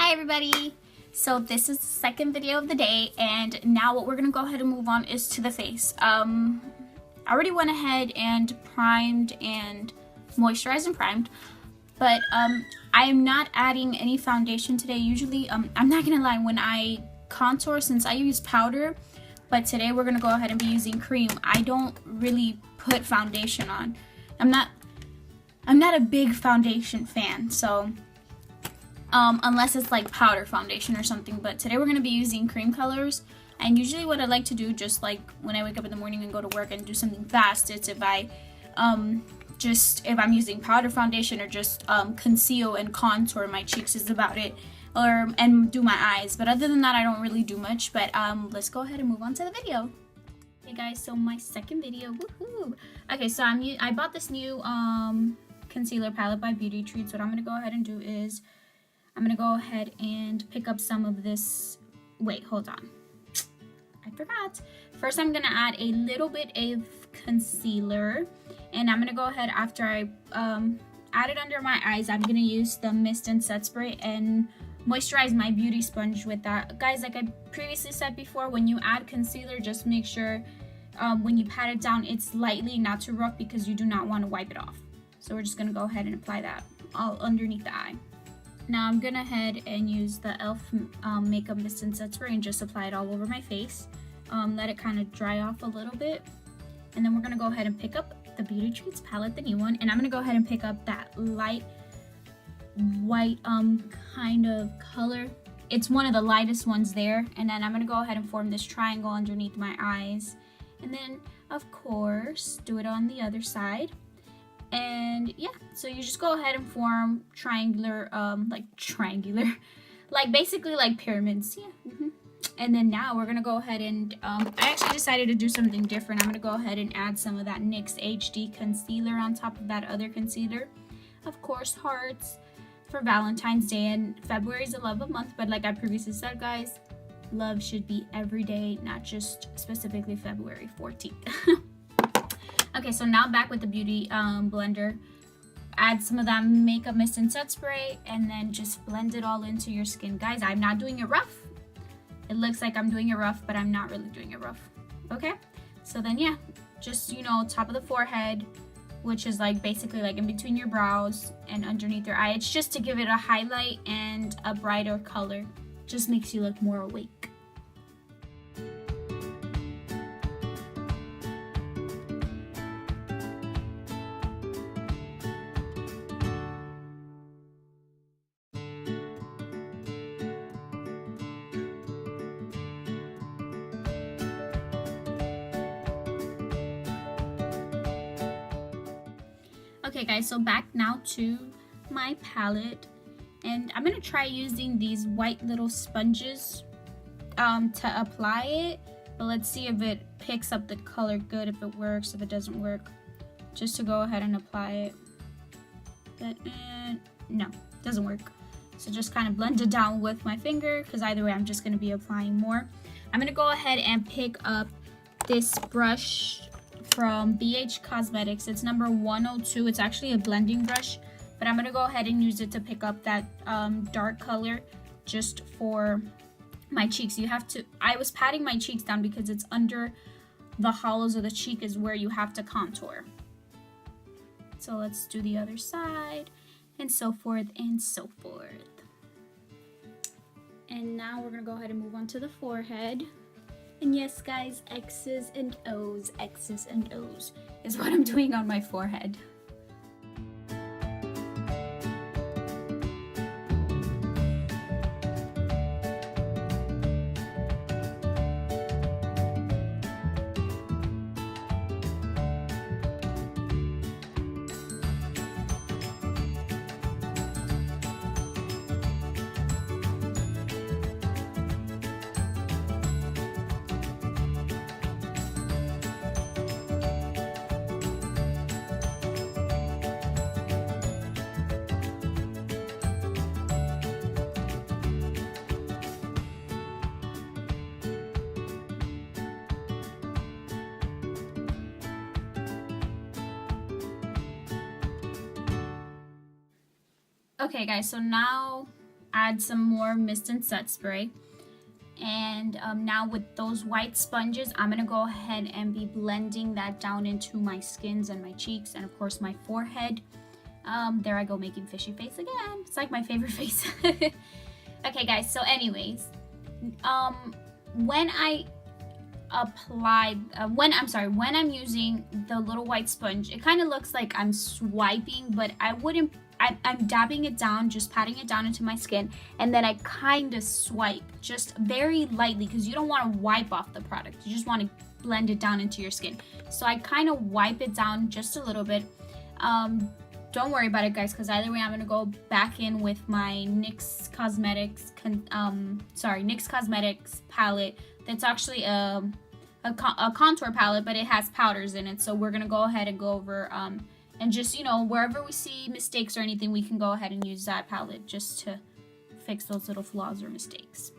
Hi everybody! So this is the second video of the day, and now what we're going to go ahead and move on is to the face. I already went ahead and primed and moisturized and primed, but I am not adding any foundation today. Usually, I'm not going to lie, when I contour, since I use powder, but today we're going to go ahead and be using cream. I don't really put foundation on. I'm not a big foundation fan, so unless it's like powder foundation or something. But today we're going to be using cream colors, and usually what I like to do, just like when I wake up in the morning and go to work and do something fast, it's if I'm using powder foundation or just conceal and contour my cheeks is about it, and do my eyes. But other than that, I don't really do much. But let's go ahead and move on to the video. Hey guys, so my second video, woohoo! Okay, so I bought this new concealer palette by Beauty Treats. What I'm gonna go ahead and do is I'm gonna go ahead and pick up some of this. Wait, hold on, I forgot. First, I'm gonna add a little bit of concealer, and I'm gonna go ahead, after I add it under my eyes, I'm gonna use the mist and set spray and moisturize my beauty sponge with that. Guys, like I previously said before, when you add concealer, just make sure when you pat it down, it's lightly, not too rough, because you do not want to wipe it off. So we're just gonna go ahead and apply that all underneath the eye. Now I'm gonna head and use the e.l.f. makeup mist and set spray and just apply it all over my face. Let it kind of dry off a little bit, and then we're gonna go ahead and pick up the Beauty Treats palette, the new one, and I'm gonna go ahead and pick up that light white kind of color. It's one of the lightest ones there, and then I'm gonna go ahead and form this triangle underneath my eyes, and then of course do it on the other side. And yeah, so you just go ahead and form triangular, like basically like pyramids. Yeah. And then now we're gonna go ahead and I actually decided to do something different. I'm gonna go ahead and add some of that NYX HD concealer on top of that other concealer. Of course, hearts for Valentine's Day, and February is a love month, but like I previously said, guys, love should be every day, not just specifically February 14th. Okay, so now back with the beauty blender. Add some of that makeup mist and set spray, and then just blend it all into your skin. Guys, I'm not doing it rough. It looks like I'm doing it rough, but I'm not really doing it rough. Okay, so then yeah, just, you know, top of the forehead, which is like basically like in between your brows and underneath your eye. It's just to give it a highlight and a brighter color. Just makes you look more awake. Okay guys, so back now to my palette, and I'm gonna try using these white little sponges to apply it, but let's see if it picks up the color good, if it works, if it doesn't work, just to go ahead and apply it. But no, doesn't work. So just kind of blend it down with my finger, because either way I'm just gonna be applying more. I'm gonna go ahead and pick up this brush from BH Cosmetics. It's number 102. It's actually a blending brush, but I'm gonna go ahead and use it to pick up that dark color just for my cheeks. You have to, I was patting my cheeks down because it's under the hollows of the cheek is where you have to contour. So let's do the other side, and so forth and so forth. And now we're gonna go ahead and move on to the forehead. And yes, guys, X's and O's is what I'm doing on my forehead. Okay guys, so now add some more mist and set spray. And now with those white sponges, I'm gonna go ahead and be blending that down into my skins and my cheeks and of course my forehead. There I go, making fishy face again. It's like my favorite face. Okay guys, so anyways, when I apply, when I'm using the little white sponge, it kind of looks like I'm swiping, but I'm dabbing it down, just patting it down into my skin, and then I kind of swipe just very lightly because you don't want to wipe off the product. You just want to blend it down into your skin. So I kind of wipe it down just a little bit. Don't worry about it guys, because either way I'm going to go back in with my NYX Cosmetics palette. That's actually a contour palette, but it has powders in it. So we're going to go ahead and go over and just, you know, wherever we see mistakes or anything, we can go ahead and use that palette just to fix those little flaws or mistakes.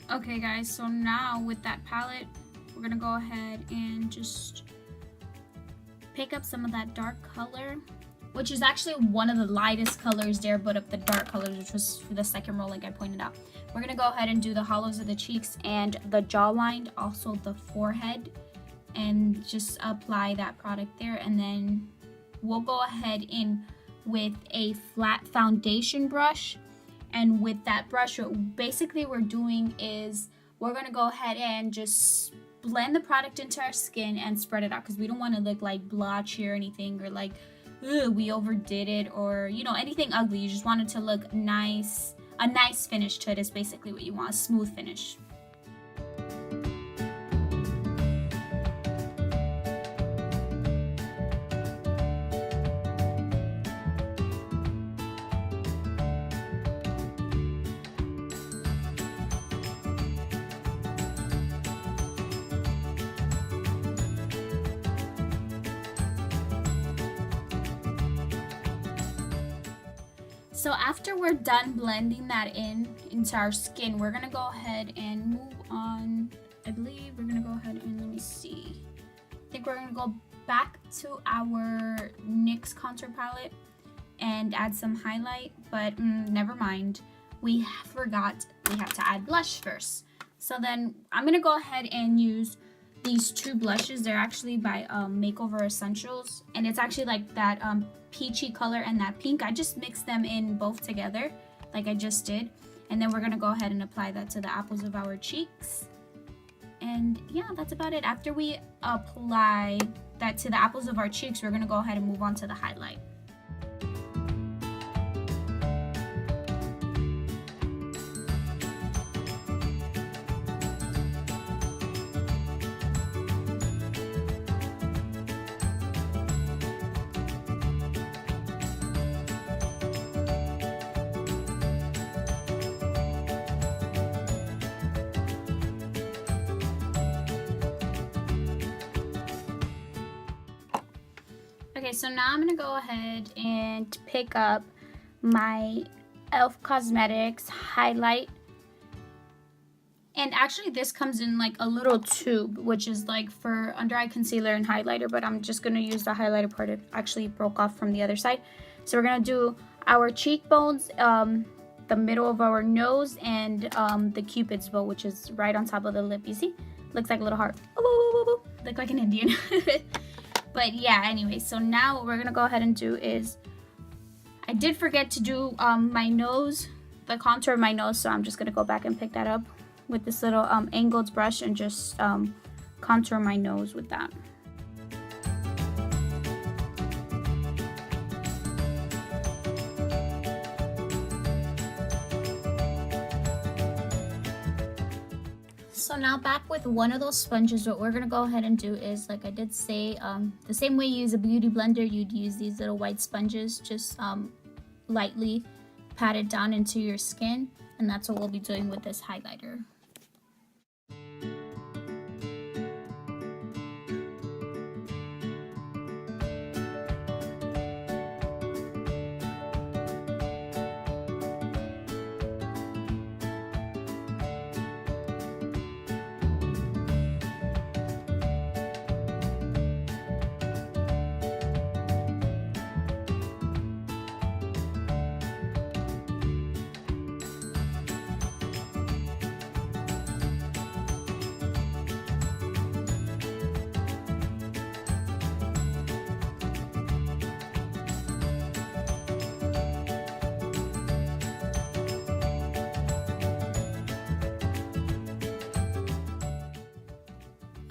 Okay guys, so now with that palette, we're gonna go ahead and just pick up some of that dark color, which is actually one of the lightest colors there, but of the dark colors, which was for the second roll like I pointed out. We're gonna go ahead and do the hollows of the cheeks and the jawline, also the forehead, and just apply that product there. And then we'll go ahead in with a flat foundation brush. And with that brush, what basically we're doing is we're going to go ahead and just blend the product into our skin and spread it out, because we don't want to look like blotchy or anything, or like, ugh, we overdid it, or, you know, anything ugly. You just want it to look nice. A nice finish to it is basically what you want, a smooth finish. So after we're done blending that into our skin, we're gonna go ahead and move on. I believe we're gonna go ahead and let me see. I think we're gonna go back to our NYX contour palette and add some highlight, but never mind. We forgot we have to add blush first. So then I'm gonna go ahead and use these two blushes. They're actually by Makeover Essentials, and it's actually like that peachy color and that pink. I just mixed them in both together like I just did, and then we're gonna go ahead and apply that to the apples of our cheeks. And yeah, that's about it. After we apply that to the apples of our cheeks, we're gonna go ahead and move on to the highlight. Okay, so now I'm gonna go ahead and pick up my e.l.f. Cosmetics highlight. And actually this comes in like a little tube, which is like for under eye concealer and highlighter, but I'm just gonna use the highlighter part. It actually broke off from the other side. So we're gonna do our cheekbones, the middle of our nose, and the Cupid's bow, which is right on top of the lip. You see? Looks like a little heart. Ooh, look like an Indian. But yeah, anyway, so now what we're gonna go ahead and do is, I did forget to do my nose, the contour of my nose, so I'm just gonna go back and pick that up with this little angled brush and just contour my nose with that. So now back with one of those sponges, what we're gonna go ahead and do is, like I did say, the same way you use a beauty blender, you'd use these little white sponges, just lightly pat it down into your skin, and that's what we'll be doing with this highlighter.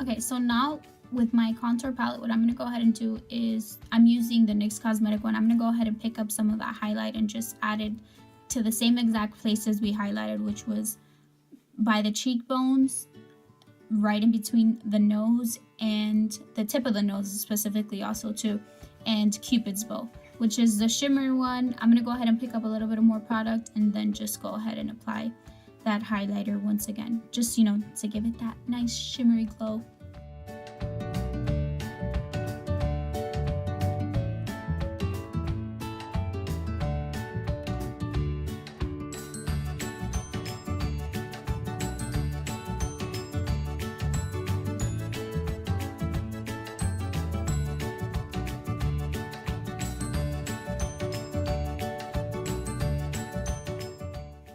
Okay, so now with my contour palette, what I'm going to go ahead and do is I'm using the NYX Cosmetic one. I'm going to go ahead and pick up some of that highlight and just add it to the same exact places we highlighted, which was by the cheekbones, right in between the nose and the tip of the nose specifically also too, and Cupid's bow, which is the shimmer one. I'm going to go ahead and pick up a little bit of more product and then just go ahead and apply that highlighter once again, just, you know, to give it that nice shimmery glow.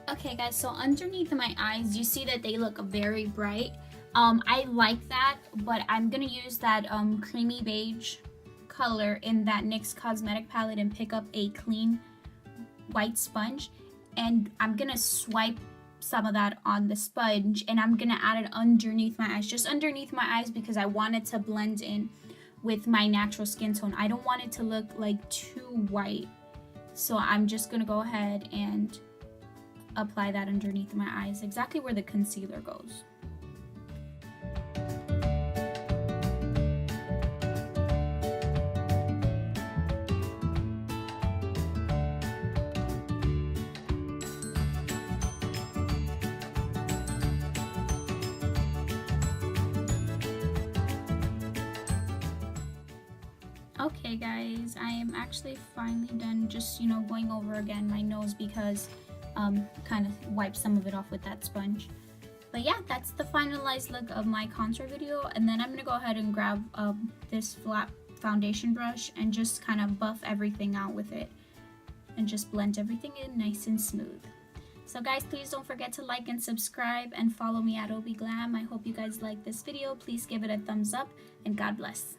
Okay guys, so underneath my eyes, you see that they look very bright. I like that, but I'm gonna use that creamy beige color in that NYX Cosmetic palette and pick up a clean white sponge, and I'm gonna swipe some of that on the sponge and I'm gonna add it underneath my eyes, just underneath my eyes, because I want it to blend in with my natural skin tone. I don't want it to look like too white, so I'm just gonna go ahead and apply that underneath my eyes, exactly where the concealer goes. Okay guys, I am actually finally done, just, you know, going over again my nose because kind of wipe some of it off with that sponge. But yeah, that's the finalized look of my contour video, and then I'm gonna go ahead and grab this flat foundation brush and just kind of buff everything out with it and just blend everything in nice and smooth. So guys, please don't forget to like and subscribe and follow me at glam. I hope you guys like this video. Please give it a thumbs up and God bless.